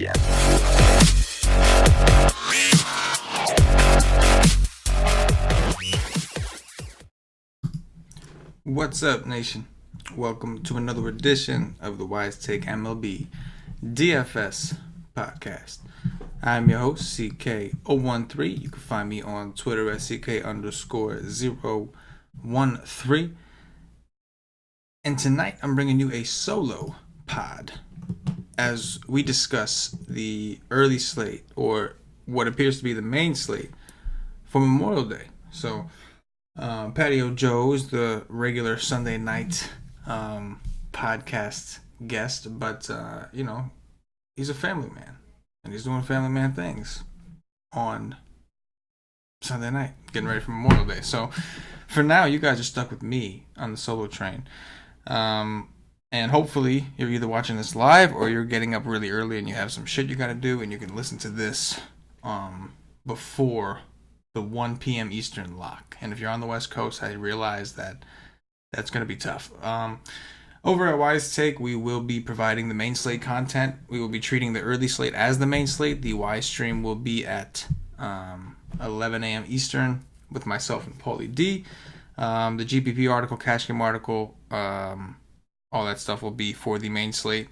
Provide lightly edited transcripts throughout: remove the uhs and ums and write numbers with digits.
begin. What's up, nation? Welcome to another edition of the Wise Take MLB DFS podcast. I'm your host, CK013. You can find me on Twitter at CK_013. And tonight I'm bringing you a solo pod as we discuss the early slate, or what appears to be the main slate, for Memorial Day. So, Patio Joe is the regular Sunday night podcast guest, but, he's a family man, and he's doing family man things on Sunday night, getting ready for Memorial Day. So, for now, you guys are stuck with me on the solo train. And hopefully you're either watching this live or you're getting up really early and you have some shit you gotta do and you can listen to this before the 1 p.m. Eastern lock. And if you're on the West Coast, I realize that that's going to be tough. Over at Wise Take, we will be providing the main slate content. We will be treating the early slate as the main slate. The Wise stream will be at 11 a.m. Eastern with myself and Paulie D. The GPP article, cash game article, all that stuff will be for the main slate.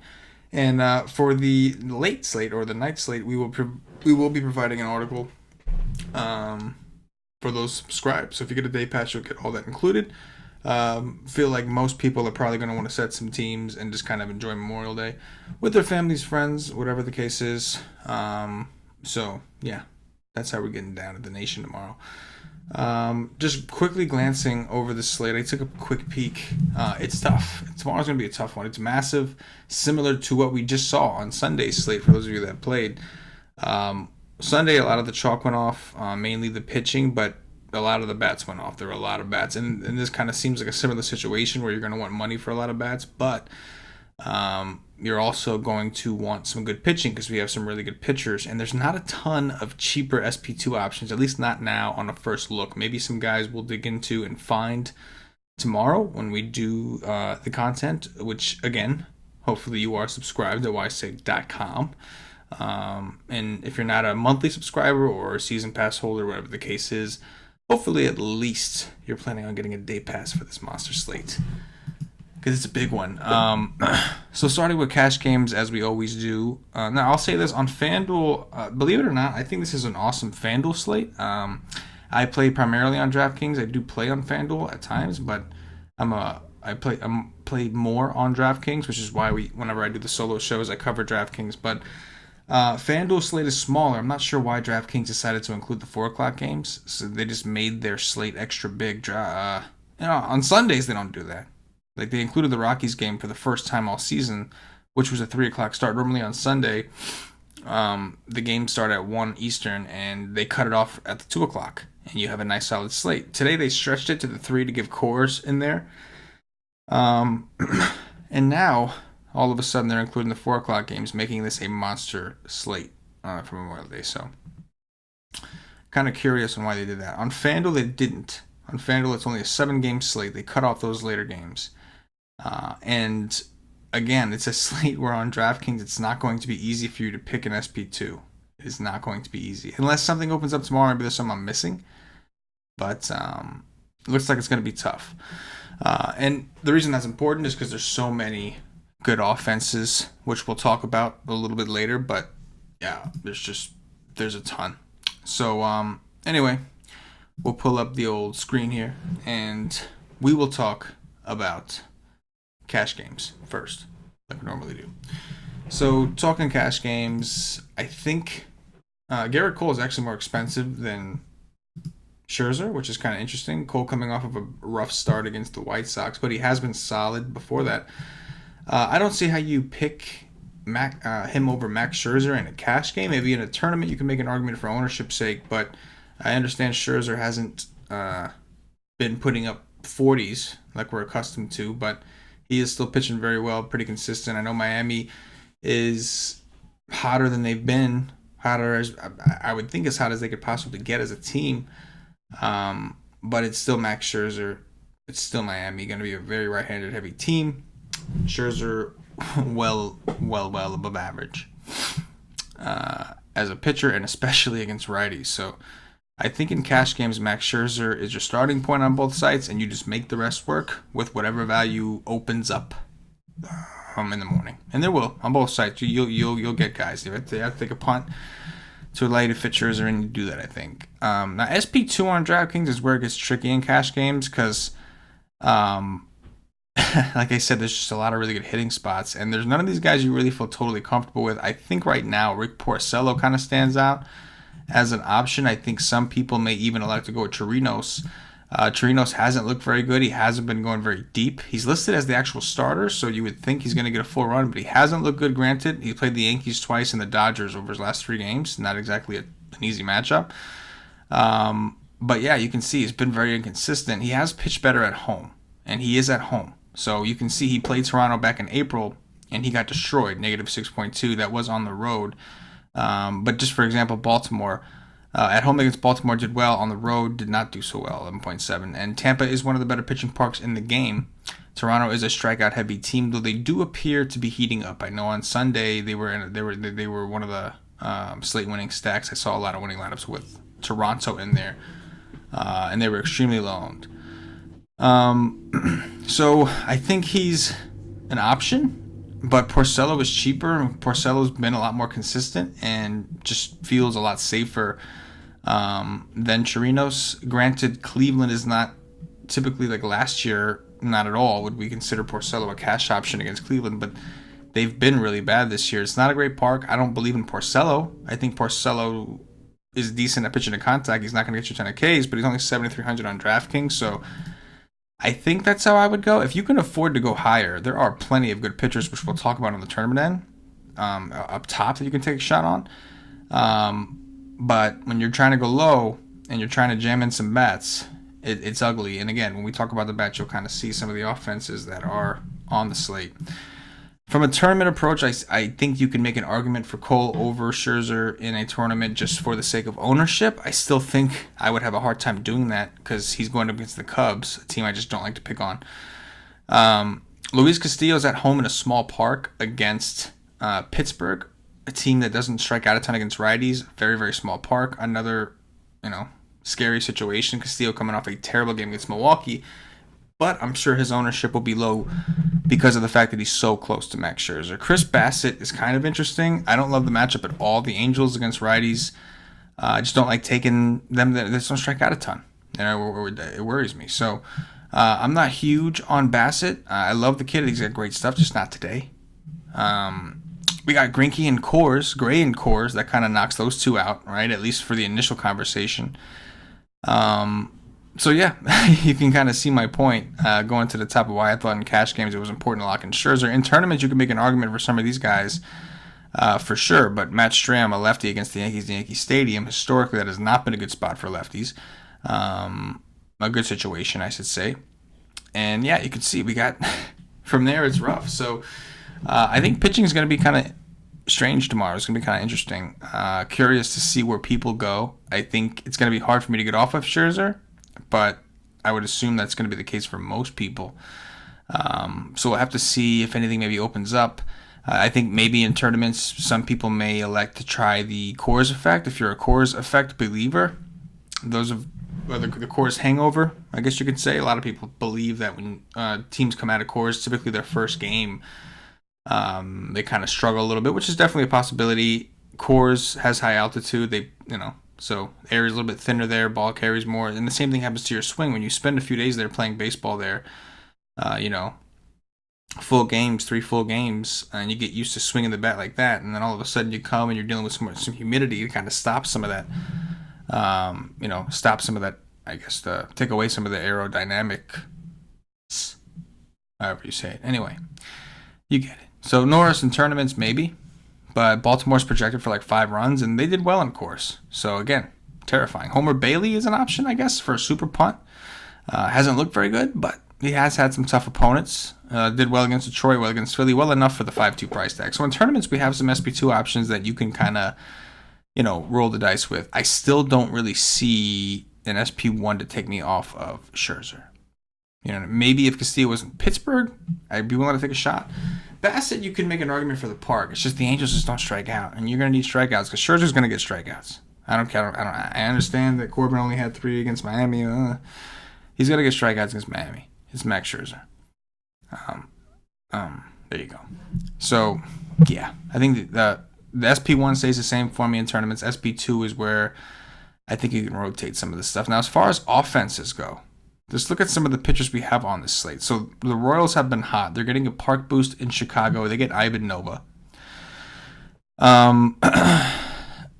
And for the late slate or the night slate, we will be providing an article for those subscribed. So if you get a day pass, you'll get all that included. Feel like most people are probably going to want to set some teams and just kind of enjoy Memorial Day with their families, friends, whatever the case is. So yeah, that's how we're getting down to the nation tomorrow. Just quickly glancing over the slate, I took a quick peek. It's tough. Tomorrow's going to be a tough one. It's massive, similar to what we just saw on Sunday's slate for those of you that played. Sunday, a lot of the chalk went off, mainly the pitching, but a lot of the bats went off. There were a lot of bats, and this kind of seems like a similar situation where you're going to want money for a lot of bats, but you're also going to want some good pitching because we have some really good pitchers, and there's not a ton of cheaper SP2 options, at least not now on a first look. Maybe some guys we'll dig into and find tomorrow when we do the content, which, again, hopefully you are subscribed at wisesake.com. And if you're not a monthly subscriber or a season pass holder, whatever the case is, hopefully at least you're planning on getting a day pass for this monster slate, because it's a big one. So starting with cash games, as we always do. Now I'll say this on FanDuel, believe it or not, I think this is an awesome FanDuel slate. I play primarily on DraftKings. I do play on FanDuel at times, but I play more on DraftKings, which is why whenever I do the solo shows, I cover DraftKings. But FanDuel slate is smaller. I'm not sure why DraftKings decided to include the 4 o'clock games. So they just made their slate extra big. On Sundays, they don't do that. Like, they included the Rockies game for the first time all season, which was a 3 o'clock start. Normally on Sunday, the games start at 1 Eastern, and they cut it off at the 2 o'clock, and you have a nice solid slate. Today, they stretched it to the 3 to give cores in there. And now, all of a sudden, they're including the 4 o'clock games, making this a monster slate for Memorial Day. So, kind of curious on why they did that. On FanDuel, they didn't. On FanDuel, it's only a 7-game slate. They cut off those later games. And, again, it's a slate where on DraftKings, it's not going to be easy for you to pick an SP2. It is not going to be easy. Unless something opens up tomorrow, maybe there's something I'm missing. But it looks like it's going to be tough. And the reason that's important is because there's so many good offenses, which we'll talk about a little bit later, but yeah, there's a ton. So anyway, we'll pull up the old screen here and we will talk about cash games first, like we normally do. So talking cash games, I think Garrett Cole is actually more expensive than Scherzer, which is kind of interesting. Cole coming off of a rough start against the White Sox, but he has been solid before that. I don't see how you pick him over Max Scherzer in a cash game. Maybe in a tournament you can make an argument for ownership's sake, but I understand Scherzer hasn't been putting up 40s like we're accustomed to, but he is still pitching very well, pretty consistent. I know Miami is hotter than they've been, hotter as I would think as hot as they could possibly get as a team, but it's still Max Scherzer. It's still Miami, going to be a very right-handed heavy team. Scherzer, well above average. as a pitcher, and especially against righties. So I think in cash games, Max Scherzer is your starting point on both sites, and you just make the rest work with whatever value opens up in the morning. And there will on both sides. You'll get guys. They have to take a punt to allow you to fit Scherzer, and you do that, I think. Now SP2 on DraftKings is where it gets tricky in cash games because, like I said, there's just a lot of really good hitting spots, and there's none of these guys you really feel totally comfortable with. I think right now Rick Porcello kind of stands out as an option. I think some people may even elect to go with Chirinos. Chirinos hasn't looked very good. He hasn't been going very deep. He's listed as the actual starter, so you would think he's going to get a full run, but he hasn't looked good, granted. He played the Yankees twice and the Dodgers over his last 3 games. Not exactly an easy matchup. But yeah, you can see he's been very inconsistent. He has pitched better at home, and he is at home. So you can see he played Toronto back in April, and he got destroyed, negative 6.2. That was on the road. But just for example, Baltimore, at home against Baltimore did well. On the road, did not do so well, 11.7. And Tampa is one of the better pitching parks in the game. Toronto is a strikeout-heavy team, though they do appear to be heating up. I know on Sunday they were one of the slate winning stacks. I saw a lot of winning lineups with Toronto in there, and they were extremely low owned. So I think he's an option. But Porcello is cheaper. Porcello's been a lot more consistent and just feels a lot safer than Chirinos. Granted, Cleveland is not typically like last year, not at all would we consider Porcello a cash option against Cleveland, but they've been really bad this year. It's not a great park. I don't believe in Porcello. I think Porcello is decent at pitching to contact. He's not going to get you a ton of Ks, but he's only 7,300 on DraftKings, so I think that's how I would go. If you can afford to go higher, there are plenty of good pitchers, which we'll talk about on the tournament end, up top that you can take a shot on. But when you're trying to go low and you're trying to jam in some bats, it's ugly. And again, when we talk about the bats, you'll kind of see some of the offenses that are on the slate. From a tournament approach, I think you can make an argument for Cole over Scherzer in a tournament just for the sake of ownership. I still think I would have a hard time doing that because he's going up against the Cubs, a team I just don't like to pick on. Luis Castillo's at home in a small park against Pittsburgh, a team that doesn't strike out a ton against righties. Very, very small park. Another, scary situation. Castillo coming off a terrible game against Milwaukee. But I'm sure his ownership will be low because of the fact that he's so close to Max Scherzer. Chris Bassett is kind of interesting. I don't love the matchup at all. The Angels against righties, I just don't like taking them. They just don't strike out a ton. It worries me. So I'm not huge on Bassett. I love the kid. He's got great stuff, just not today. We got Greinke and Gray and Coors. That kind of knocks those two out, right? At least for the initial conversation. So yeah, you can kind of see my point going to the top of why I thought in cash games it was important to lock in Scherzer. In tournaments, you can make an argument for some of these guys for sure, but Matt Strahm, a lefty against the Yankees in Yankee Stadium, historically that has not been a good spot for lefties. A good situation, I should say. And yeah, you can see we got from there it's rough. So I think pitching is going to be kind of strange tomorrow. It's going to be kind of interesting. Curious to see where people go. I think it's going to be hard for me to get off of Scherzer, but I would assume that's going to be the case for most people. So we'll have to see if anything maybe opens up. I think maybe in tournaments, some people may elect to try the Coors effect. If you're a Coors effect believer, those of the Coors hangover, I guess you could say. A lot of people believe that when teams come out of Coors, typically their first game, they kind of struggle a little bit, which is definitely a possibility. Coors has high altitude. So air is a little bit thinner there, ball carries more, and the same thing happens to your swing. When you spend a few days there playing baseball there, 3 full games, and you get used to swinging the bat like that, and then all of a sudden you come and you're dealing with some humidity to kind of stop some of that, I guess, to take away some of the aerodynamic, however you say it. Anyway, you get it. So Norris in tournaments, maybe. But Baltimore's projected for like 5 runs, and they did well in Course. So, again, terrifying. Homer Bailey is an option, I guess, for a super punt. Hasn't looked very good, but he has had some tough opponents. Did well against Detroit, well against Philly, well enough for the 5-2 price tag. So, in tournaments, we have some SP2 options that you can kind of, roll the dice with. I still don't really see an SP1 to take me off of Scherzer. Maybe if Castillo was in Pittsburgh, I'd be willing to take a shot. Bassett, you can make an argument for the park. It's just the Angels just don't strike out, and you're going to need strikeouts because Scherzer's going to get strikeouts. I don't care. I understand that Corbin only had 3 against Miami. He's going to get strikeouts against Miami. It's Max Scherzer. There you go. So, yeah, I think the SP1 stays the same for me in tournaments. SP2 is where I think you can rotate some of this stuff. Now, as far as offenses go, just look at some of the pitchers we have on this slate. So the Royals have been hot. They're getting a park boost in Chicago. They get Ivan Nova.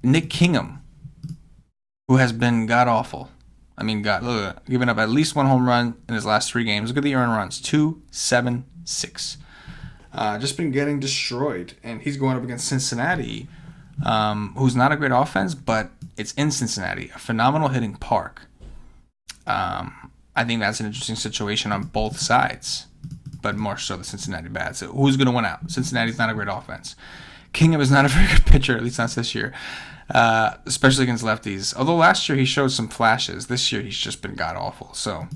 Nick Kingham, who has been god-awful. I mean, giving up at least 1 home run in his last 3 games. Look at the earned runs, 2, 7, 6. Just been getting destroyed. And he's going up against Cincinnati, who's not a great offense, but it's in Cincinnati. A phenomenal hitting park. I think that's an interesting situation on both sides, but more so the Cincinnati bats. So who's going to win out? Cincinnati's not a great offense. Kingham is not a very good pitcher, at least not this year, especially against lefties. Although last year he showed some flashes, this year he's just been god-awful. So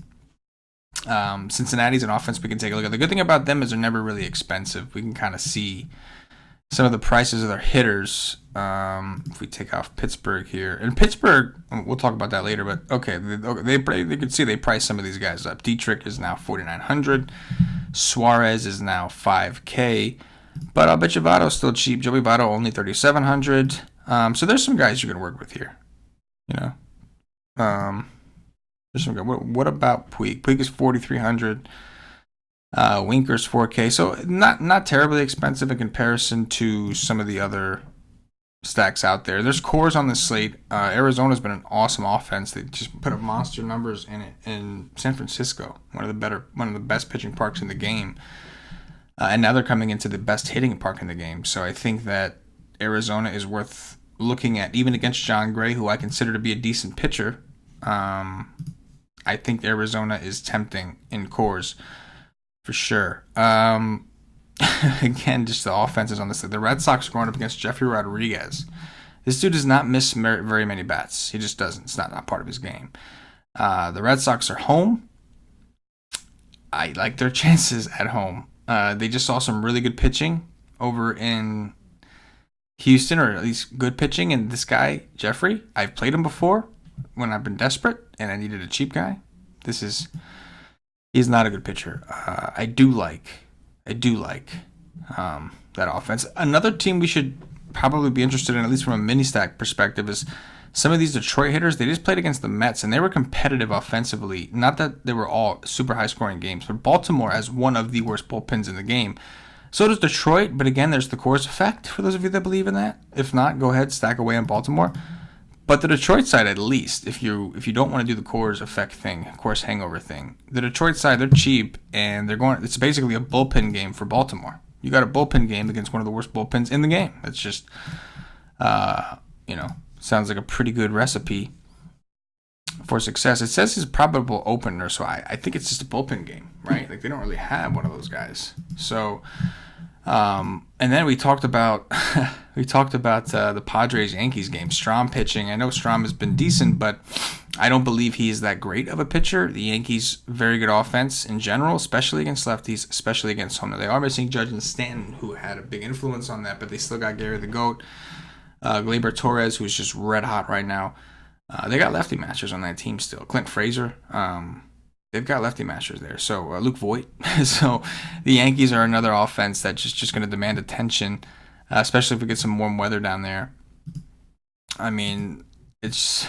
Cincinnati's an offense we can take a look at. The good thing about them is they're never really expensive. We can kind of see some of the prices of their hitters. If we take off Pittsburgh here, and Pittsburgh, we'll talk about that later. But okay, they can see they price some of these guys up. Dietrich is now $4,900. Suarez is now $5K. But I'll bet you Votto's still cheap. Joey Votto only $3,700. So there's some guys you can work with here. You know, there's some guys. What about Puig? Puig is $4,300. Winker's $4K, so not terribly expensive in comparison to some of the other stacks out there. There's cores on the slate. Arizona's been an awesome offense. They just put up monster numbers in it. In San Francisco, one of the best pitching parks in the game, and now they're coming into the best hitting park in the game. So I think that Arizona is worth looking at, even against John Gray, who I consider to be a decent pitcher. I think Arizona is tempting in cores. For sure. Again, just the offenses on this. The Red Sox are going up against Jeffrey Rodriguez. This dude does not miss very many bats. He just doesn't. It's not part of his game. The Red Sox are home. I like their chances at home. They just saw some really good pitching over in Houston, or at least good pitching. And this guy, Jeffrey, I've played him before when I've been desperate and I needed a cheap guy. He's not a good pitcher. I do like that offense. Another team we should probably be interested in, at least from a mini stack perspective, is some of these Detroit hitters. They just played against the Mets, and they were competitive offensively. Not that they were all super high-scoring games, but Baltimore has one of the worst bullpens in the game. So does Detroit, but again, there's the Coors effect for those of you that believe in that. If not, go ahead, stack away on Baltimore. But the Detroit side, at least, if you don't want to do the Coors effect thing, Coors hangover thing, the Detroit side, they're cheap, and it's basically a bullpen game for Baltimore. You got a bullpen game against one of the worst bullpens in the game. That's just, sounds like a pretty good recipe for success. It says his probable opener, so I think it's just a bullpen game, right? Like, they don't really have one of those guys. So, and then we talked about the Padres-Yankees game. Strahm pitching. I know Strahm has been decent, but I don't believe he is that great of a pitcher. The Yankees, very good offense in general, especially against lefties, especially against home. Now, they are missing Judge and Stanton, who had a big influence on that, but they still got Gary the Goat, Gleyber Torres, who's just red hot right now. They got lefty matchers on that team still. Clint Frazier. They've got lefty matchers there. So Luke Voigt. So the Yankees are another offense that's just going to demand attention, especially if we get some warm weather down there. I mean, it's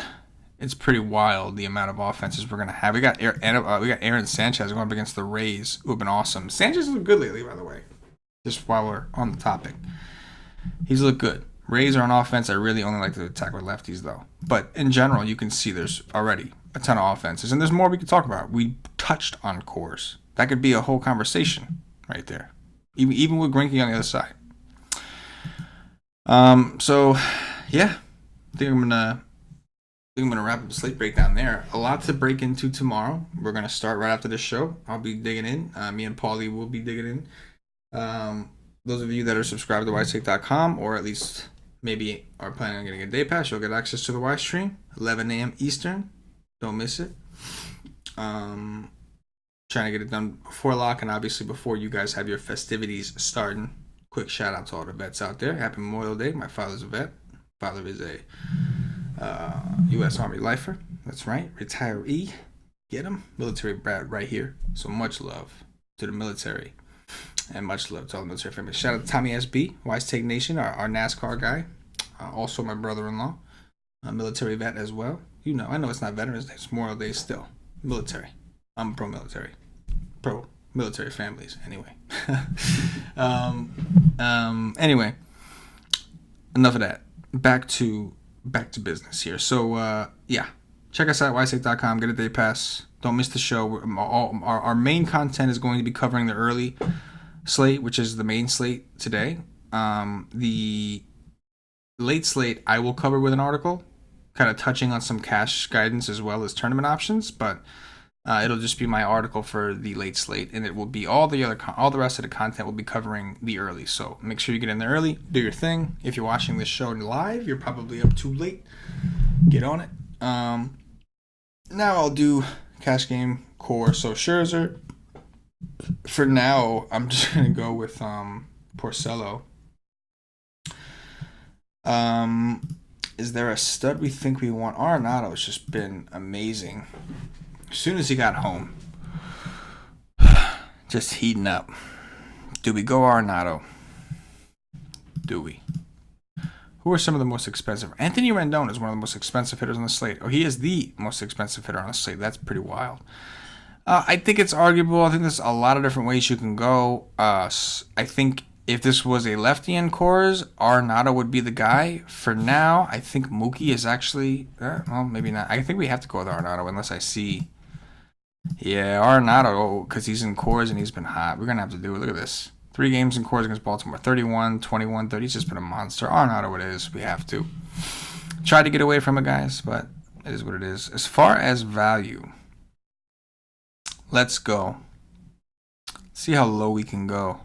pretty wild the amount of offenses we're going to have. We got Aaron Sanchez going up against the Rays, who have been awesome. Sanchez has looked good lately, by the way. Just while we're on the topic, he's looked good. Rays are an offense I really only like to attack with lefties, though. But in general, you can see there's already a ton of offenses, and there's more we could talk about. We touched on Coors. That could be a whole conversation right there, even with Greinke on the other side. So yeah, I think I'm gonna wrap up the slate breakdown there. A lot to break into tomorrow. We're gonna start right after this show. I'll be digging in. Me and Paulie will be digging in. Those of you that are subscribed to wisestake.com, or at least maybe are planning on getting a day pass, you'll get access to the Y stream, 11 a.m. Eastern. Don't miss it. Check trying to get it done before lock, and obviously before you guys have your festivities starting. Quick shout out to all the vets out there. Happy Memorial Day. My father's a vet. Father is a U.S. Army lifer. That's right. Retiree. Get him. Military brat right here. So much love to the military. And much love to all the military families. Shout out to Tommy SB, Wise Take Nation, our NASCAR guy. Also my brother-in-law. A military vet as well. You know, I know it's not Veterans Day. It's Memorial Day still. Military. I'm pro-military. Pro-military families. Anyway. Anyway. Enough of that. Back to business here. So, yeah. Check us out, wisesake.com. Get a day pass. Don't miss the show. Our main content is going to be covering the early slate, which is the main slate today. The late slate I will cover with an article, kind of touching on some cash guidance as well as tournament options, but it'll just be my article for the late slate, and it will be all the rest of the content will be covering the early. So make sure you get in there early, do your thing. If you're watching this show live, you're probably up too late. Get on it. Now I'll do cash game core. So Scherzer. For now, I'm just gonna go with Porcello. Is there a stud we think we want? Arenado's just been amazing. As soon as he got home, just heating up. Do we go Arenado? Do we? Who are some of the most expensive? Anthony Rendon is one of the most expensive hitters on the slate. Oh, he is the most expensive hitter on the slate. That's pretty wild. I think it's arguable. I think there's a lot of different ways you can go. I think if this was a lefty in cores, Arenado would be the guy. For now, I think Mookie is actually... well, maybe not. I think we have to go with Arenado unless I see... Yeah, Arenado, because he's in cores and he's been hot. We're going to have to do it. Look at this. 3 games in cores against Baltimore. 31, 21, 30. He's just been a monster. Arenado it is. We have to. Try to get away from it, guys, but it is what it is. As far as value, let's go. See how low we can go.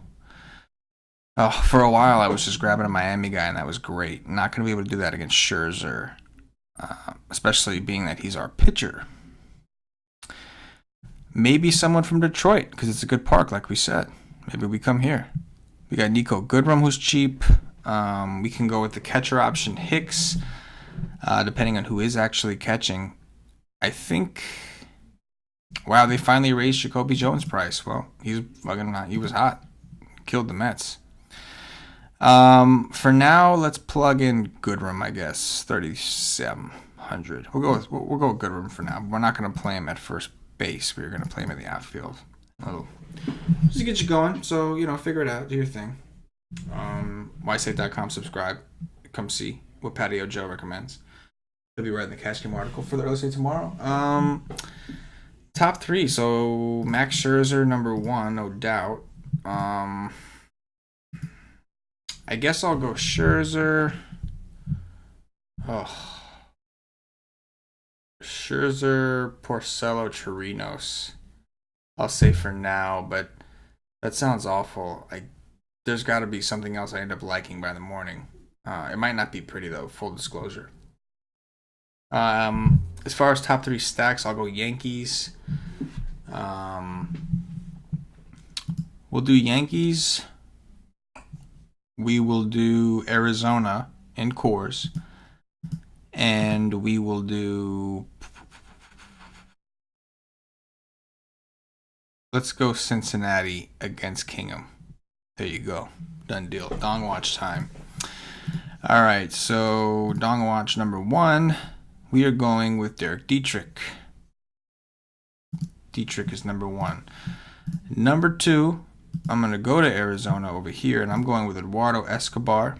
Oh, for a while, I was just grabbing a Miami guy, and that was great. Not going to be able to do that against Scherzer, especially being that he's our pitcher. Maybe someone from Detroit, because it's a good park, like we said. Maybe we come here. We got Nico Goodrum, who's cheap. We can go with the catcher option, Hicks, depending on who is actually catching. I think... Wow, they finally raised Jacoby Jones' price. Well, he's fucking not. He was hot. Killed the Mets. For now, let's plug in Goodrum, I guess. 3,700. We'll go with Goodrum for now. We're not going to play him at first base. We're going to play him in the outfield. Just to get you going. So, figure it out. Do your thing. ysate.com. Subscribe. Come see what Patio Joe recommends. He'll be writing the cash game article for the early slate tomorrow. Top 3. So, Max Scherzer, number 1, no doubt. I guess I'll go Scherzer. Scherzer, Porcello, Chirinos. I'll say for now, but that sounds awful. There's got to be something else I end up liking by the morning. It might not be pretty, though, full disclosure. As far as top 3 stacks, I'll go Yankees. We'll do Yankees. We will do Arizona in cores. And we will do... Let's go Cincinnati against Kingham. There you go. Done deal. Dong Watch time. All right, so Dong Watch number 1. We are going with Derek Dietrich. Dietrich is number 1. Number 2, I'm going to go to Arizona over here, and I'm going with Eduardo Escobar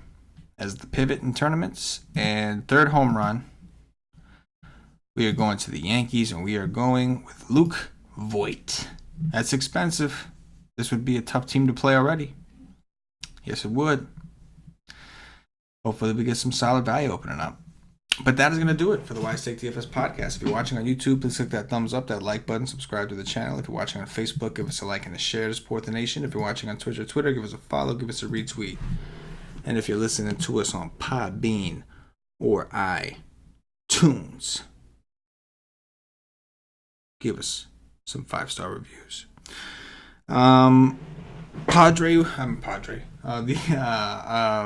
as the pivot in tournaments. And third home run, we are going to the Yankees, and we are going with Luke Voit. That's expensive. This would be a tough team to play already. Yes, it would. Hopefully we get some solid value opening up. But that is going to do it for the Wise Take DFS podcast. If you're watching on YouTube, please click that thumbs up, that like button, subscribe to the channel. If you're watching on Facebook, give us a like and a share to support the nation. If you're watching on Twitch or Twitter, give us a follow, give us a retweet. And if you're listening to us on Podbean or iTunes, give us some 5-star reviews. Padre. The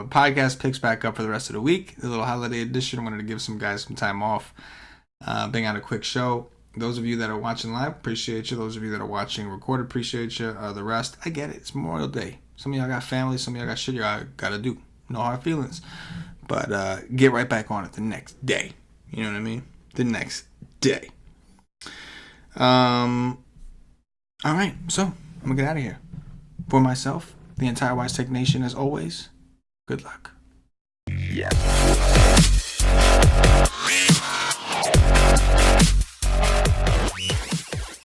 podcast picks back up for the rest of the week. The little holiday edition. I wanted to give some guys some time off. Bang out a quick show. Those of you that are watching live, appreciate you. Those of you that are watching recorded, appreciate you. The rest, I get it. It's Memorial Day. Some of y'all got family. Some of y'all got shit y'all gotta do. No hard feelings. But get right back on it the next day. You know what I mean? The next day. All right. So I'm gonna get out of here. For myself, the entire Wise Tech Nation, as always, good luck. Yeah.